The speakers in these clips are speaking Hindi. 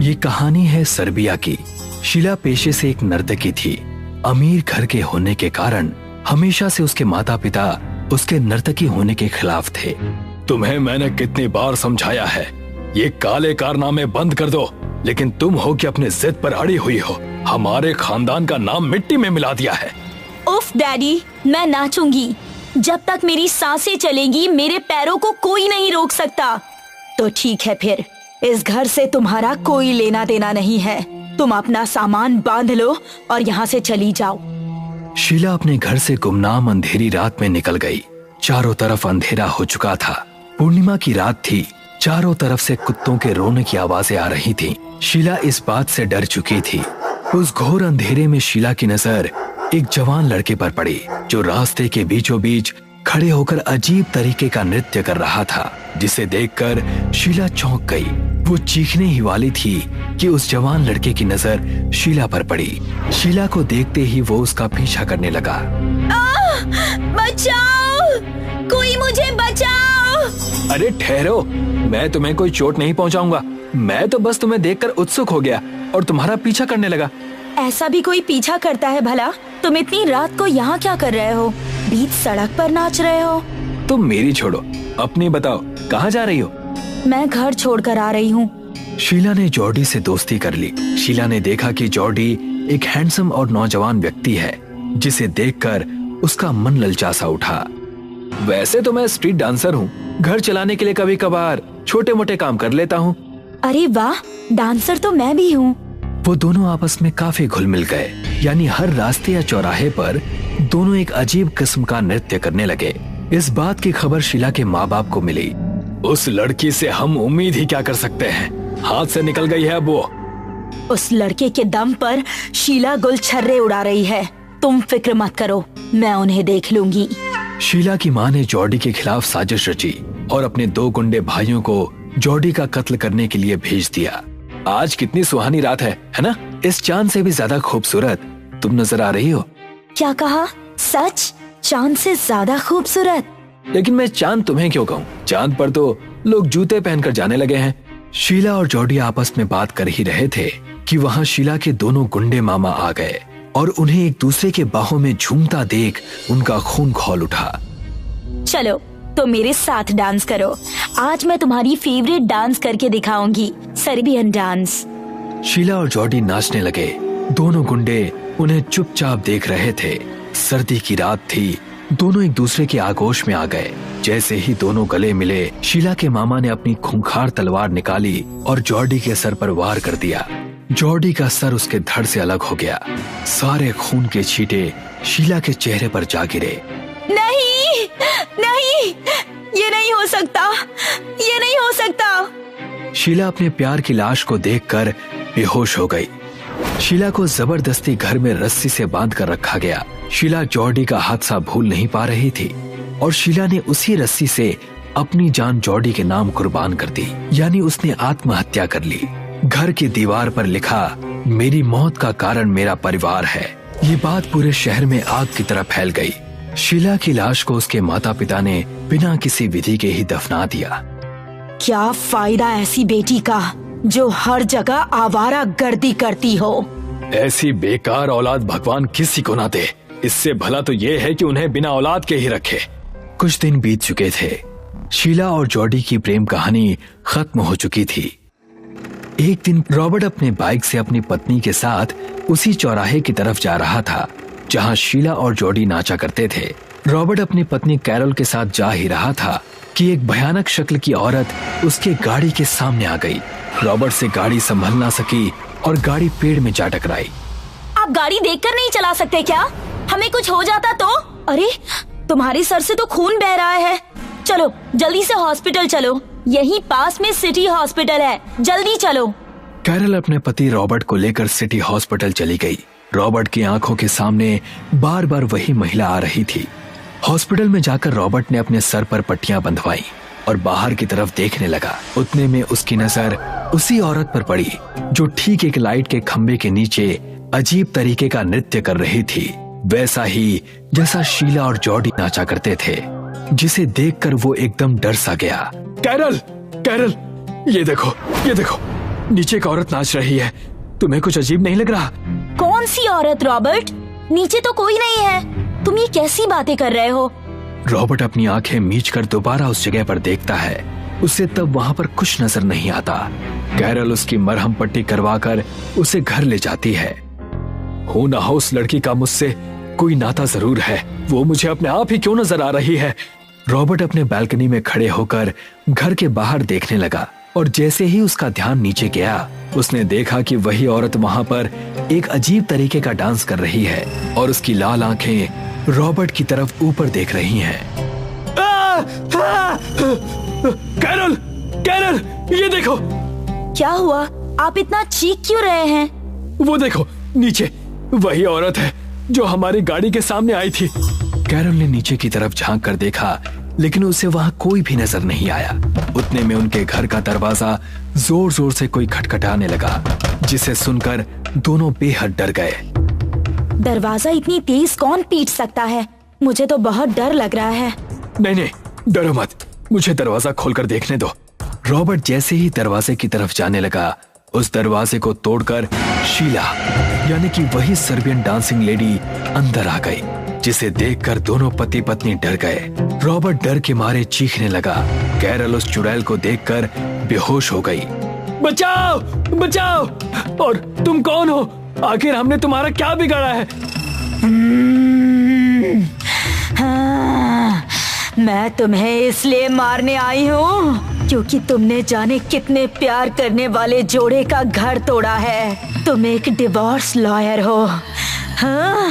ये कहानी है सर्बिया की। शीला पेशे से एक नर्तकी थी। अमीर घर के होने के कारण हमेशा से उसके माता पिता उसके नर्तकी होने के खिलाफ थे। तुम्हें मैंने कितनी बार समझाया है, ये काले कारनामे बंद कर दो, लेकिन तुम हो कि अपने जिद पर अड़ी हुई हो। हमारे खानदान का नाम मिट्टी में मिला दिया है। उफ डैडी, मैं नाचूंगी। जब तक मेरी सांसें चलेंगी मेरे पैरों को कोई नहीं रोक सकता। तो ठीक है फिर, इस घर से तुम्हारा कोई लेना देना नहीं है। तुम अपना सामान बांध लो और यहाँ से चली जाओ। शीला अपने घर से गुमनाम अंधेरी रात में निकल गई। चारों तरफ अंधेरा हो चुका था। पूर्णिमा की रात थी। चारों तरफ से कुत्तों के रोने की आवाजें आ रही थीं। शीला इस बात से डर चुकी थी। उस घोर अंधेरे में शीला की नजर एक जवान लड़के पर पड़ी, जो रास्ते के बीचों बीच खड़े होकर अजीब तरीके का नृत्य कर रहा था, जिसे देखकर शीला चौंक गई। वो चीखने ही वाली थी कि उस जवान लड़के की नजर शीला पर पड़ी। शीला को देखते ही वो उसका पीछा करने लगा। बचाओ, कोई मुझे बचाओ। अरे ठहरो, मैं तुम्हें कोई चोट नहीं पहुंचाऊंगा। मैं तो बस तुम्हें देखकर उत्सुक हो गया और तुम्हारा पीछा करने लगा। ऐसा भी कोई पीछा करता है भला? तुम इतनी रात को यहाँ क्या कर रहे हो? बीच सड़क पर नाच रहे हो? तुम मेरी छोड़ो, अपनी बताओ, कहाँ जा रही हो? मैं घर छोड़कर आ रही हूँ। शीला ने जॉर्डी से दोस्ती कर ली। शीला ने देखा कि जॉर्डी एक हैंडसम और नौजवान व्यक्ति है, जिसे देखकर उसका मन ललचा सा उठा। वैसे तो मैं स्ट्रीट डांसर हूँ, घर चलाने के लिए कभी कभार छोटे मोटे काम कर लेता हूँ। अरे वाह, डांसर तो मैं भी हूँ। वो दोनों आपस में काफी घुल मिल गए। यानी हर रास्ते या चौराहे पर दोनों एक अजीब किस्म का नृत्य करने लगे। इस बात की खबर शीला के माँ बाप को मिली। उस लड़की से हम उम्मीद ही क्या कर सकते हैं, हाथ से निकल गई है अब वो। उस लड़के के दम पर शीला गुलछर्रे उड़ा रही है। तुम फिक्र मत करो, मैं उन्हें देख लूंगी। शीला की माँ ने जॉर्डी के खिलाफ साजिश रची और अपने 2 गुंडे भाइयों को जॉर्डी का कत्ल करने के लिए भेज दिया। आज कितनी सुहानी रात है ना? इस चांद से भी ज्यादा खूबसूरत तुम नजर आ रही हो। क्या कहा? सच? चांद से ज्यादा खूबसूरत? लेकिन मैं चांद तुम्हें क्यों कहूँ? चांद पर तो लोग जूते पहनकर जाने लगे हैं। शीला और जॉर्डी आपस में बात कर ही रहे थे कि वहाँ शीला के दोनों गुंडे मामा आ गए और उन्हें एक दूसरे के बाहों में झूमता देख उनका खून खौल उठा। चलो तो मेरे साथ डांस करो। आज मैं तुम्हारी फेवरेट डांस करके दिखाऊंगी, सर्बियन डांस। शीला और जॉर्डी नाचने लगे। दोनों गुंडे उन्हें चुपचाप देख रहे थे। सर्दी की रात थी। दोनों एक दूसरे के आगोश में आ गए। जैसे ही दोनों गले मिले, शीला के मामा ने अपनी खूंखार तलवार निकाली और जॉर्डी के सर पर वार कर दिया। जॉर्डी का सर उसके धड़ से अलग हो गया। सारे खून के छींटे शीला के चेहरे पर जा गिरे। नहीं, नहीं, ये नहीं हो सकता, ये नहीं हो सकता। शीला अपने प्यार की लाश को देखकर बेहोश हो गई। शीला को जबरदस्ती घर में रस्सी से बांध कर रखा गया। शीला जॉर्डी का हादसा भूल नहीं पा रही थी और शीला ने उसी रस्सी से अपनी जान जॉर्डी के नाम कुर्बान कर दी। यानी उसने आत्महत्या कर ली। घर की दीवार पर लिखा, मेरी मौत का कारण मेरा परिवार है। ये बात पूरे शहर में आग की तरह फैल गई। शीला की लाश को उसके माता पिता ने बिना किसी विधि के ही दफना दिया। क्या फायदा ऐसी बेटी का जो हर जगह आवारा गर्दी करती हो। ऐसी बेकार औलाद भगवान किसी को ना दे। इससे भला तो ये है कि उन्हें बिना औलाद के ही रखे। कुछ दिन बीत चुके थे। शीला और जॉर्डी की प्रेम कहानी खत्म हो चुकी थी। एक दिन रॉबर्ट अपने बाइक से अपनी पत्नी के साथ उसी चौराहे की तरफ जा रहा था जहां शीला और जॉर्डी नाचा करते थे। रॉबर्ट अपनी पत्नी कैरोल के साथ जा ही रहा था कि एक भयानक शक्ल की औरत उसके गाड़ी के सामने आ गई। रॉबर्ट से गाड़ी संभल ना सकी और गाड़ी पेड़ में जा टकराई। आप गाड़ी देखकर नहीं चला सकते क्या? हमें कुछ हो जाता तो? अरे, तुम्हारे सर से तो खून बह रहा है। चलो जल्दी से हॉस्पिटल चलो, यहीं पास में सिटी हॉस्पिटल है, जल्दी चलो। कैरल अपने पति रॉबर्ट को लेकर सिटी हॉस्पिटल चली गई। रॉबर्ट की आंखों के सामने बार बार वही महिला आ रही थी। हॉस्पिटल में जाकर रॉबर्ट ने अपने सर पर पट्टियां बंधवाई और बाहर की तरफ देखने लगा। उतने में उसकी नजर उसी औरत पर पड़ी जो ठीक एक लाइट के खंबे के नीचे अजीब तरीके का नृत्य कर रही थी, वैसा ही जैसा शीला और जॉर्डी नाचा करते थे, जिसे देखकर वो एकदम डर सा गया। कैरल, कैरल, ये देखो, ये देखो। नीचे एक औरत नाच रही है। तुम्हें कुछ अजीब नहीं लग रहा? कौन सी औरत रॉबर्ट? नीचे तो कोई नहीं है। तुम ये कैसी बातें कर रहे हो? रॉबर्ट अपनी आंखें मीच कर दोबारा उस जगह पर देखता है। उसे तब वहाँ पर कुछ नजर नहीं आता। कैरल उसकी मरहम पट्टी करवाकर उसे घर ले जाती है। हो ना हो उस लड़की का मुझसे कोई नाता जरूर है। वो मुझे अपने आप ही क्यों नजर आ रही है? रॉबर्ट अपने बालकनी में खड़े होकर घर के बाहर देखने लगा और जैसे ही उसका ध्यान नीचे गया, उसने देखा कि वही औरत वहाँ पर एक अजीब तरीके का डांस कर रही है और उसकी लाल आंखें रॉबर्ट की तरफ ऊपर देख रही हैं। कैरल, कैरल, ये देखो। क्या हुआ? आप इतना चीख क्यों रहे हैं? वो देखो नीचे, वही औरत है जो हमारी गाड़ी के सामने आई थी। कैरल ने नीचे की तरफ झांक कर देखा, लेकिन उसे वहां कोई भी नजर नहीं आया। उतने में उनके घर का दरवाजा जोर जोर से कोई खटखटाने लगा, जिसे सुनकर दोनों बेहद डर गए। दरवाजा इतनी तेज कौन पीट सकता है? मुझे तो बहुत डर लग रहा है। नहीं नहीं, डरो मत, मुझे दरवाजा खोलकर देखने दो। रॉबर्ट जैसे ही दरवाजे की तरफ जाने लगा, उस दरवाजे को तोड़कर शीला यानी कि वही सर्बियन डांसिंग लेडी अंदर आ गई, जिसे देखकर दोनों पति पत्नी डर गए। रॉबर्ट डर के मारे चीखने लगा। कैरल उस चुड़ैल को देखकर बेहोश हो गई। बचाओ, बचाओ! और तुम कौन हो? आखिर हमने तुम्हारा क्या बिगाड़ा है? हाँ, मैं तुम्हें इसलिए मारने आई हूँ क्योंकि तुमने जाने कितने प्यार करने वाले जोड़े का घर तोड़ा है। तुम एक डिवोर्स लॉयर हो। हाँ?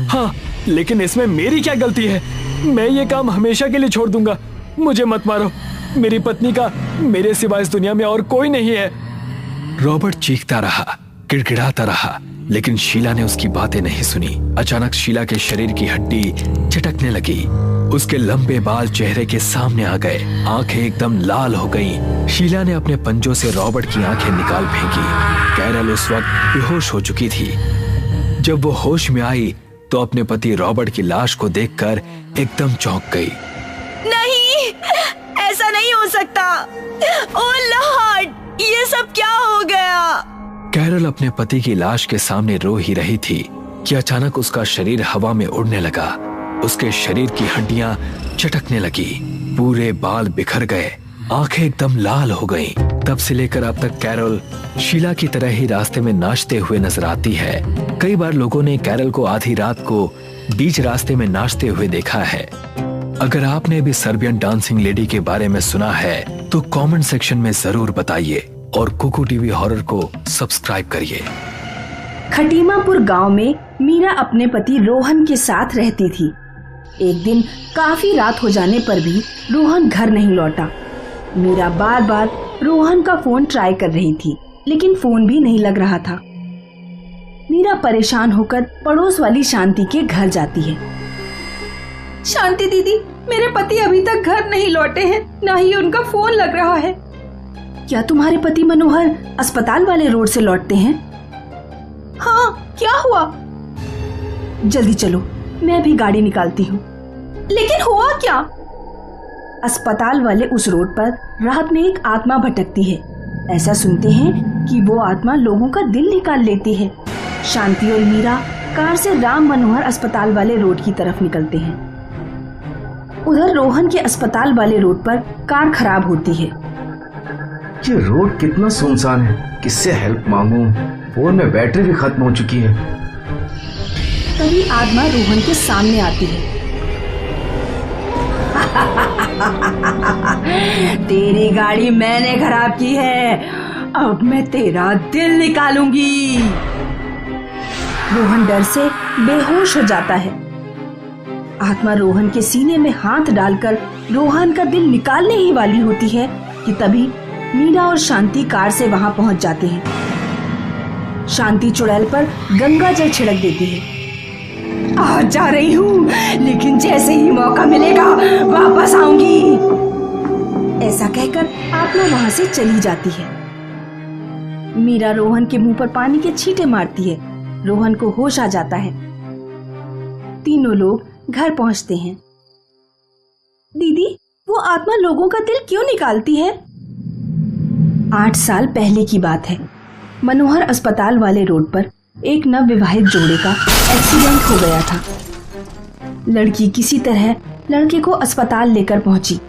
हाँ, लेकिन इसमें मेरी क्या गलती है? मैं ये काम हमेशा के लिए छोड़ दूंगा। मुझे मत मारो। मेरी पत्नी का मेरे सिवा इस दुनिया में और कोई नहीं है। रॉबर्ट चीखता रहा, गिड़गिड़ाता रहा, लेकिन शीला ने उसकी बातें नहीं सुनी। अचानक शीला के शरीर की हड्डी झटकने लगी। उसके लंबे बाल चेहरे के सामने आ गए। आंखें एकदम लाल हो गईं। शीला ने अपने पंजों से रॉबर्ट की आंखें निकाल फेंकी। कैरल उस वक्त बेहोश हो चुकी थी। जब वो होश में आई तो अपने पति रॉबर्ट की लाश को देखकर एकदम चौंक गई। नहीं, ऐसा नहीं हो सकता। ओह लॉर्ड, ये सब क्या हो गया? कैरल अपने पति की लाश के सामने रो ही रही थी कि अचानक उसका शरीर हवा में उड़ने लगा। उसके शरीर की हड्डियां चटकने लगी, पूरे बाल बिखर गए, आंखें एकदम लाल हो गईं। तब से लेकर अब तक कैरल शीला की तरह ही रास्ते में नाचते हुए नजर आती है। कई बार लोगों ने कैरल को आधी रात को बीच रास्ते में नाचते हुए देखा है। अगर आपने भी सर्बियन डांसिंग लेडी के बारे में सुना है तो कमेंट सेक्शन में जरूर बताइए और कुकू टीवी हॉरर को सब्सक्राइब करिए। खटीमापुर गांव में मीरा अपने पति रोहन के साथ रहती थी। एक दिन काफी रात हो जाने पर भी रोहन घर नहीं लौटा। मीरा बार बार रोहन का फोन ट्राई कर रही थी, लेकिन फोन भी नहीं लग रहा था। मीरा परेशान होकर पड़ोस वाली शांति के घर जाती है। शांति दीदी, मेरे पति अभी तक घर नहीं लौटे हैं, ना ही उनका फोन लग रहा है। क्या तुम्हारे पति मनोहर अस्पताल वाले रोड से लौटते हैं? हाँ, क्या हुआ? जल्दी चलो, मैं भी गाड़ी निकालती हूँ। लेकिन हुआ क्या? अस्पताल वाले उस रोड पर रात में एक आत्मा भटकती है। ऐसा सुनते हैं कि वो आत्मा लोगों का दिल निकाल लेती है। शांति और मीरा कार से राम मनोहर अस्पताल वाले रोड की तरफ निकलते हैं। उधर रोहन के अस्पताल वाले रोड पर कार खराब होती है। ये रोड कितना सुनसान है, किससे हेल्प मांगूं? फोन में बैटरी भी खत्म हो चुकी है। तभी आत्मा रोहन के सामने आती है। तेरी गाड़ी मैंने खराब की है, अब मैं तेरा दिल निकालूंगी। रोहन डर से बेहोश हो जाता है। आत्मा रोहन के सीने में हाथ डालकर रोहन का दिल निकालने ही वाली होती है कि तभी मीरा और शांति कार से वहां पहुंच जाते हैं। शांति चुड़ैल पर गंगा जल छिड़क देती है। आ जा रही हूँ, लेकिन जैसे ही मौका मिलेगा वापस आऊंगी। ऐसा कहकर आत्मा वहां से चली जाती है। मीरा रोहन के मुंह पर पानी के छींटे मारती है। रोहन को होश आ जाता है। तीनों लोग घर पहुंचते हैं। दीदी, वो आत्मा लोगों का दिल क्यों निकालती है? 8 साल पहले की बात है। मनोहर अस्पताल वाले रोड पर एक नवविवाहित जोड़े का एक्सीडेंट हो गया था। लड़की किसी तरह लड़के को अस्पताल लेकर पहुंची।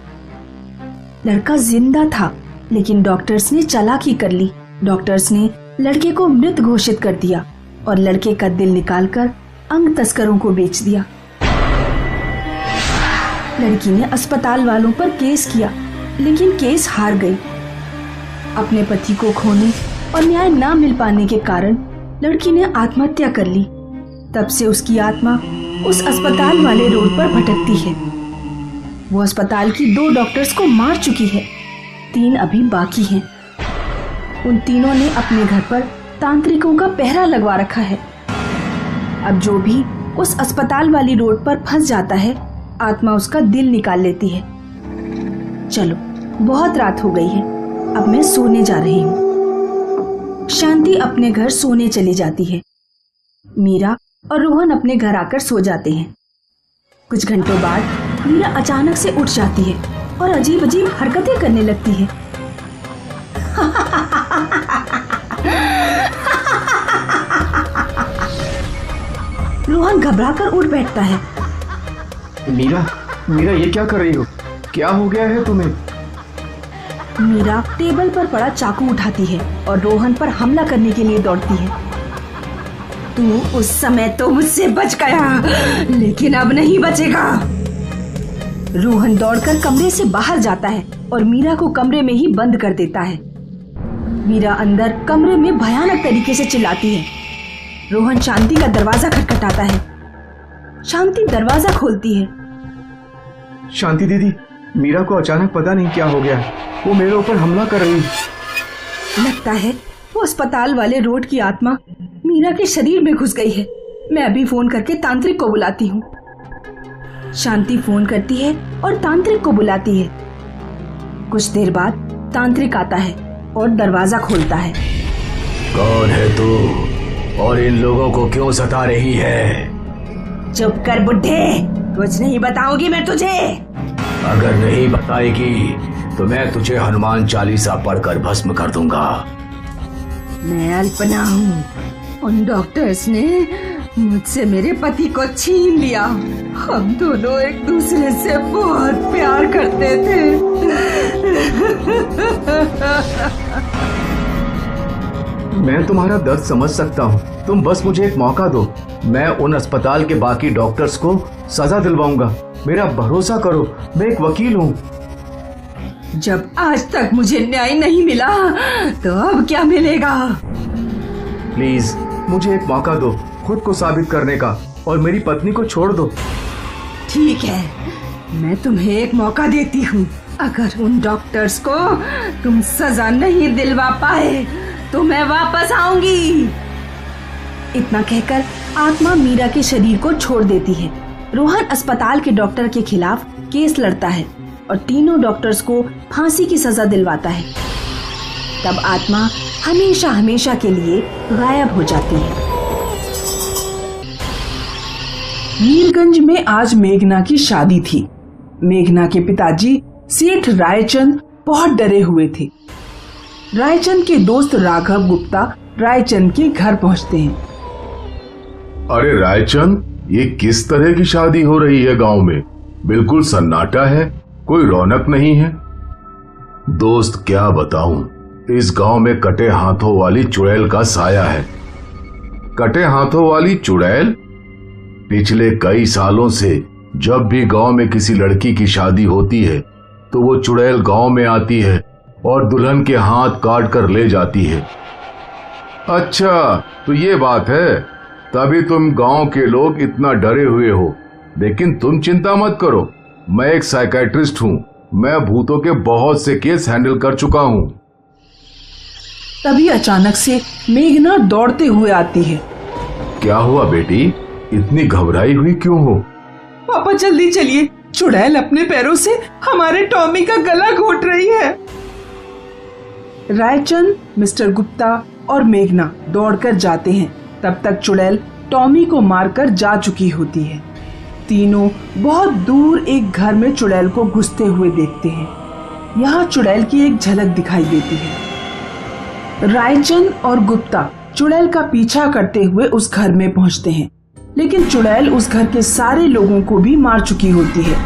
लड़का जिंदा था, लेकिन डॉक्टर्स ने चालाकी कर ली। डॉक्टर्स ने लड़के को मृत घोषित कर दिया और लड़के का दिल निकालकर अंग तस्करों को बेच दिया। लड़की ने अस्पताल वालों पर केस किया, लेकिन केस हार गई। अपने पति को खोने और न्याय न मिल पाने के कारण लड़की ने आत्महत्या कर ली। तब से उसकी आत्मा उस अस्पताल वाले रोड पर भटकती है। वो अस्पताल की 2 डॉक्टर्स को मार चुकी है, 3 अभी बाकी हैं। उन तीनों ने अपने घर पर तांत्रिकों का पहरा लगवा रखा है। अब जो भी उस अस्पताल वाली रोड पर फंस जाता है, आत्मा उसका दिल निकाल लेती है। चलो, बहुत रात हो गई है, अब मैं सोने जा रही हूँ। शांति अपने घर सोने चली जाती है। मीरा और रोहन अपने घर आकर सो जाते हैं। कुछ घंटों बाद मीरा अचानक से उठ जाती है और अजीब अजीब हरकतें करने लगती है। रोहन घबराकर उठ बैठता है। मीरा, मीरा ये क्या कर रही हो? क्या हो गया है तुम्हें? मीरा टेबल पर पड़ा चाकू उठाती है और रोहन पर हमला करने के लिए दौड़ती है। तू उस समय तो मुझसे बच गया, लेकिन अब नहीं बचेगा। रोहन दौड़कर कमरे से बाहर जाता है और मीरा को कमरे में ही बंद कर देता है। मीरा अंदर कमरे में भयानक तरीके से चिल्लाती है। रोहन शांति का दरवाजा खटखटाता है। शांति दरवाजा खोलती है। शांति दीदी, मीरा को अचानक पता नहीं क्या हो गया, वो मेरे ऊपर हमला कर रही है। लगता है वो अस्पताल वाले रोड की आत्मा मीरा के शरीर में घुस गई है। मैं अभी फोन करके तांत्रिक को बुलाती हूँ। शांति फोन करती है और तांत्रिक को बुलाती है। कुछ देर बाद तांत्रिक आता है और दरवाजा खोलता है। कौन है तू और इन लोगों को क्यों सता रही है? चुप कर बुड्ढे, कुछ नहीं बताऊंगी मैं तुझे। अगर नहीं बताएगी तो मैं तुझे हनुमान चालीसा पढ़कर भस्म कर दूंगा। मैं अल्पना हूँ। उन डॉक्टर्स ने मुझसे मेरे पति को छीन लिया। हम दोनों एक दूसरे से बहुत प्यार करते थे। मैं तुम्हारा दर्द समझ सकता हूँ, तुम बस मुझे एक मौका दो। मैं उन अस्पताल के बाकी डॉक्टर्स को सजा दिलवाऊंगा। मेरा भरोसा करो, मैं एक वकील हूँ। जब आज तक मुझे न्याय नहीं मिला तो अब क्या मिलेगा? प्लीज मुझे एक मौका दो खुद को साबित करने का, और मेरी पत्नी को छोड़ दो। ठीक है, मैं तुम्हें एक मौका देती हूँ। अगर उन डॉक्टर्स को तुम सजा नहीं दिलवा पाए तो मैं वापस आऊंगी। इतना कहकर आत्मा मीरा के शरीर को छोड़ देती है। रोहन अस्पताल के डॉक्टर के खिलाफ केस लड़ता है और तीनों डॉक्टर्स को फांसी की सजा दिलवाता है। तब आत्मा हमेशा हमेशा के लिए गायब हो जाती है। मीरगंज में आज मेघना की शादी थी। मेघना के पिताजी सेठ रायचंद बहुत डरे हुए थे। रायचंद के दोस्त राघव गुप्ता रायचंद के घर पहुंचते हैं। अरे रायचंद, ये किस तरह की शादी हो रही है गांव में? बिल्कुल सन्नाटा है, कोई रौनक नहीं है। दोस्त क्या बताऊं, इस गांव में कटे हाथों वाली चुड़ैल का साया है। कटे हाथों वाली चुड़ैल? पिछले कई सालों से जब भी गांव में किसी लड़की की शादी होती है तो वो चुड़ैल गांव में आती है और दुल्हन के हाथ काट कर ले जाती है। अच्छा, तो ये बात है, तभी तुम गांव के लोग इतना डरे हुए हो। लेकिन तुम चिंता मत करो, मैं एक साइकियाट्रिस्ट हूँ। मैं भूतों के बहुत से केस हैंडल कर चुका हूँ। तभी अचानक से मेघना दौड़ते हुए आती है। क्या हुआ बेटी, इतनी घबराई हुई क्यों हो? पापा जल्दी चलिए, चुड़ैल अपने पैरों से हमारे टॉमी का गला घोट रही है। रायचंद, मिस्टर गुप्ता और मेघना दौड़कर जाते हैं। तब तक चुड़ैल टॉमी को मारकर जा चुकी होती है। तीनों बहुत दूर एक घर में चुड़ैल को घुसते हुए देखते हैं। यहाँ चुड़ैल की एक झलक दिखाई देती है। रायचंद और गुप्ता चुड़ैल का पीछा करते हुए उस घर में पहुंचते हैं, लेकिन चुड़ैल उस घर के सारे लोगों को भी मार चुकी होती है।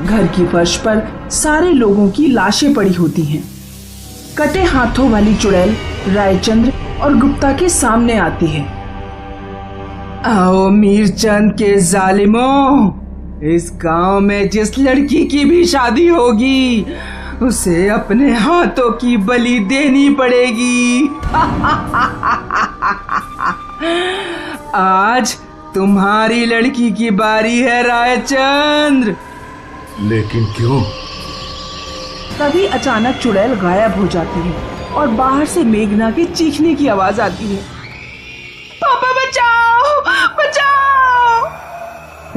घर की फर्श पर सारे लोगों की लाशें पड़ी होती हैं। कटे हाथों वाली चुड़ैल रायचंद्र और गुप्ता के सामने आती है। आओ मीरचंद के जालिमों, इस गांव में जिस लड़की की भी शादी होगी उसे अपने हाथों की बलि देनी पड़ेगी। आज तुम्हारी लड़की की बारी है रायचंद्र। लेकिन क्यों? तभी अचानक चुड़ैल गायब हो जाती है और बाहर से मेघना के चीखने की आवाज आती है। पापा बचाओ, बचाओ!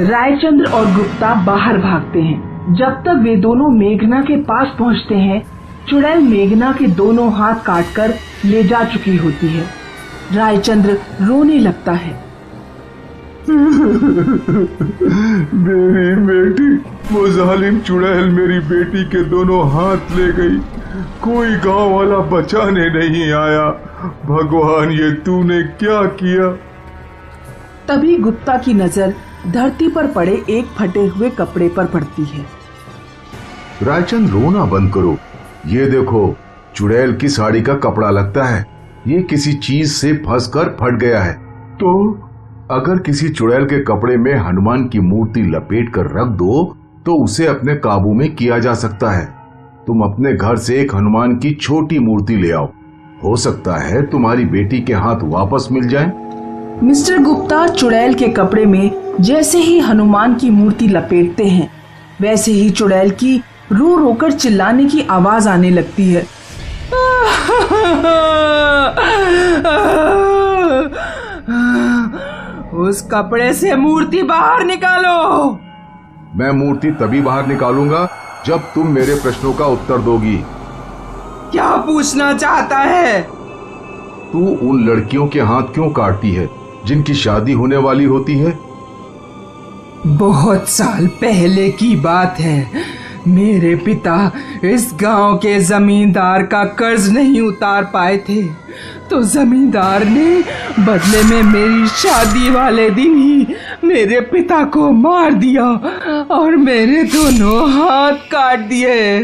रायचंद्र और गुप्ता बाहर भागते हैं। जब तक वे दोनों मेघना के पास पहुंचते हैं, चुड़ैल मेघना के दोनों हाथ काटकर ले जा चुकी होती है। रायचंद्र रोने लगता है। मेरी बेटी, वो जालिम चुड़ैल मेरी बेटी के दोनों हाथ ले गई। कोई गांव वाला बचाने नहीं आया। भगवान, ये तूने क्या किया? तभी गुप्ता की नजर धरती पर पड़े एक फटे हुए कपड़े पर पड़ती है। रायचंद, रोना बंद करो। ये देखो, चुड़ैल की साड़ी का कपड़ा लगता है। ये किसी चीज से फंसकर फट गया है। तो अगर किसी चुड़ैल के कपड़े में हनुमान की मूर्ति लपेट कर रख दो तो उसे अपने काबू में किया जा सकता है। तुम अपने घर से एक हनुमान की छोटी मूर्ति ले आओ। हो सकता है तुम्हारी बेटी के हाथ वापस मिल जाए। मिस्टर गुप्ता चुड़ैल के कपड़े में जैसे ही हनुमान की मूर्ति लपेटते हैं, वैसे ही चुड़ैल की रो रोकर चिल्लाने की आवाज आने लगती है। उस कपड़े से मूर्ति बाहर निकालो। मैं मूर्ति तभी बाहर निकालूंगा जब तुम मेरे प्रश्नों का उत्तर दोगी। क्या पूछना चाहता है? तू उन लड़कियों के हाथ क्यों काटती है जिनकी शादी होने वाली होती है? बहुत साल पहले की बात है। मेरे पिता इस गांव के जमींदार का कर्ज नहीं उतार पाए थे, तो जमींदार ने बदले में मेरी शादी वाले दिन ही मेरे पिता को मार दिया और मेरे दोनों हाथ काट दिए।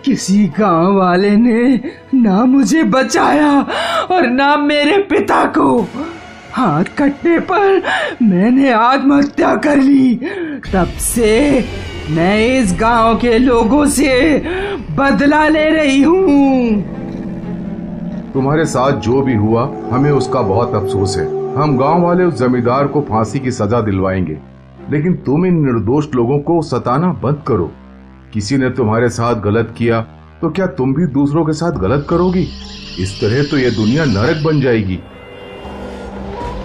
किसी गांव वाले ने ना मुझे बचाया और ना मेरे पिता को। हाथ कटने पर मैंने आत्महत्या कर ली। तब से मैं इस गांव के लोगों से बदला ले रही हूँ। तुम्हारे साथ जो भी हुआ, हमें उसका बहुत अफसोस है। हम गांव वाले उस जमींदार को फांसी की सजा दिलवाएंगे, लेकिन तुम इन निर्दोष लोगों को सताना बंद करो। किसी ने तुम्हारे साथ गलत किया तो क्या तुम भी दूसरों के साथ गलत करोगी? इस तरह तो यह दुनिया नरक बन जाएगी।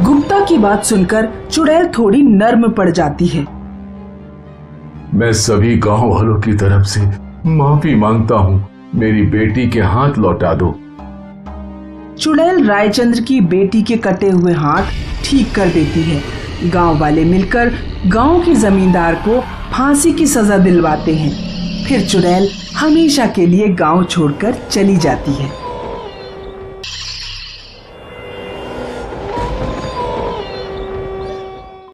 गुप्ता की बात सुनकर चुड़ैल थोड़ी नर्म पड़ जाती है। मैं सभी गांव वालों की तरफ से माफी मांगता हूँ। मेरी बेटी के हाथ लौटा दो। चुड़ैल रायचंद्र की बेटी के कटे हुए हाथ ठीक कर देती है। गांव वाले मिलकर गांव के जमींदार को फांसी की सजा दिलवाते हैं। फिर चुड़ैल हमेशा के लिए गांव छोड़कर चली जाती है।